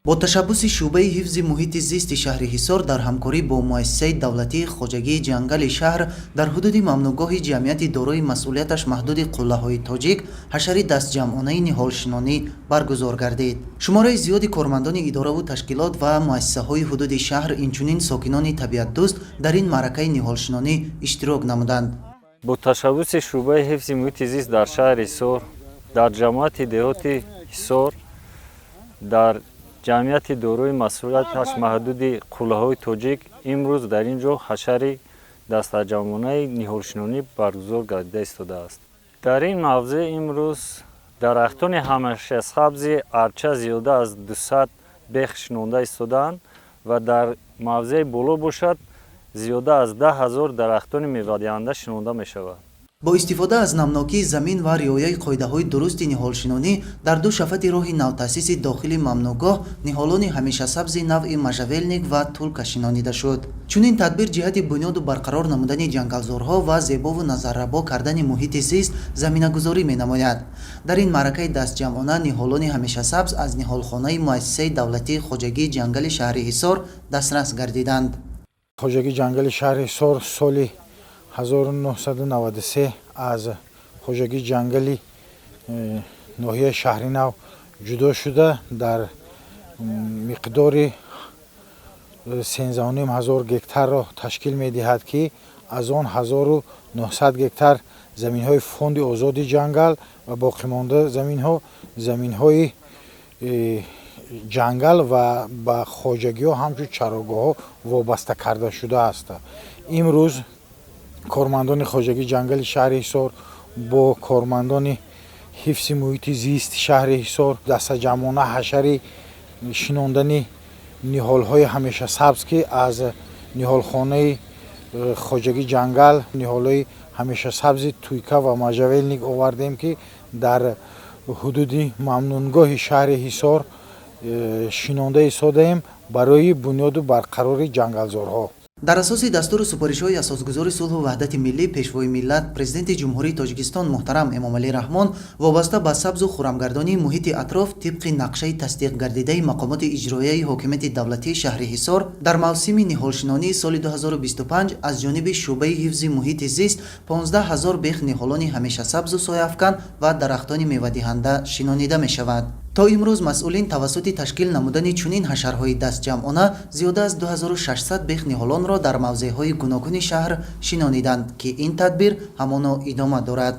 бо ташаббуси шӯъбаи ҳифзи муҳити зисти шаҳри ҳисор дар ҳамкорӣ бо муассисаи давлатии хоҷагии ҷангали шаҳр дар ҳудуди мамнӯъгоҳи ҷамъияти дорои масъулияташ маҳдуди қуллаҳои тоҷик ҳашари дастҷамъонаи ниҳолшинонӣ баргузор гардид. шумораи зиёди кормандони идораву ташкилот ва муассисаҳои ҳудуди шаҳр инчунин сокинони табиатдӯст дар ин маъракаи ниҳолшинонӣ иштирок намуданд. бо ташаббуси шӯъбаи ҳифзи муҳити зист дар шаҳри ҳисор, дар ҷамъияти деҳоти ҳисор, дар ҷамъияти дорои масъулияташ маҳдуди қуллаҳои тоҷик имрӯз дар ин ҷо ҳашари дастаҷамъонаи ниҳолшинонӣ баргузор гардида истодааст. дар ин мавзеъ имрӯз дарахтони ҳамешасабзи арча зиёда аз 200 бех шинонда истодаанд ва дар мавзеъи боло бошад зиёда аз 10 000 дарахтони мевадиҳанда шинонда мешавад. бо истифода аз намнокии замин ва риояи қоидаҳои дурусти ниҳолшинонӣ дар ду шафати роҳи навтаъсиси дохили мамнӯъгоҳ ниҳолони ҳамешасабзи навъи можжавелник ва тулка шинонида шуд. чунин тадбир ҷиҳати бунёду барқарор намудани ҷангалзорҳо ва зебову назаррабо кардани муҳити зист заминагузорӣ менамояд. дар ин маъракаи дастҷамъона ниҳолони ҳамешасабз аз ниҳолхонаи муассисаи давлатии хоҷагии ҷангали шаҳри ҳисор дастрас гардиданд. хоҷагии ҷангали шаҳри ҳисор соли 1993 аз хоҷагии ҷангали ноҳияи шаҳри нав ҷудо шуда дар миқдори 13,500 гектарро ташкил медиҳад ки аз он 1900 гектар заминҳои фонди озоди ҷангал ва боқимонда заминҳои ҷангал ва ба хоҷагиҳо ҳамчун чарогоҳҳо вобаста карда шудааст. имрӯз кормандони хоҷагии ҷангали шаҳри ҳисор бо кормандони ҳифзи муҳити зисти шаҳри ҳисор дастаҷамъона ҳашари шинондани ниҳолҳои ҳамешасабз ки аз ниҳолхонаи хоҷагии ҷангал ниҳолҳои ҳамешасабзи туйка ва можжавелник овардем ки дар ҳудуди мамнунгоҳи шаҳри ҳисор шинонда истодаем барои бунёду барқарори ҷангалзорҳо. дар асоси дастуру супоришҳои асосгузори сулҳу ваҳдати миллӣ пешвои миллат президенти ҷумҳурии Тоҷикистон муҳтарам Эмомалӣ Раҳмон вобаста ба сабзу хӯрамгардонии муҳити атроф тибқи нақшаи тасдиқгардидаи мақомоти иҷроияи ҳокимияти давлатии шаҳри ҳисор дар мавсими ниҳолшинонии соли 2025 аз ҷониби шӯъбаи ҳифзи муҳити зист 15 000 бех ниҳолони ҳамешасабзу сояафкан ва дарахтони мевадиҳанда шинонида мешавад. то имрӯз масъулин тавассути ташкил намудани чунин ҳашарҳои дастҷамъона зиёда аз 2600 бех ниҳолонро дар мавзеъҳои гуногуни шаҳр шинониданд ки ин тадбир ҳамоно идома дорад.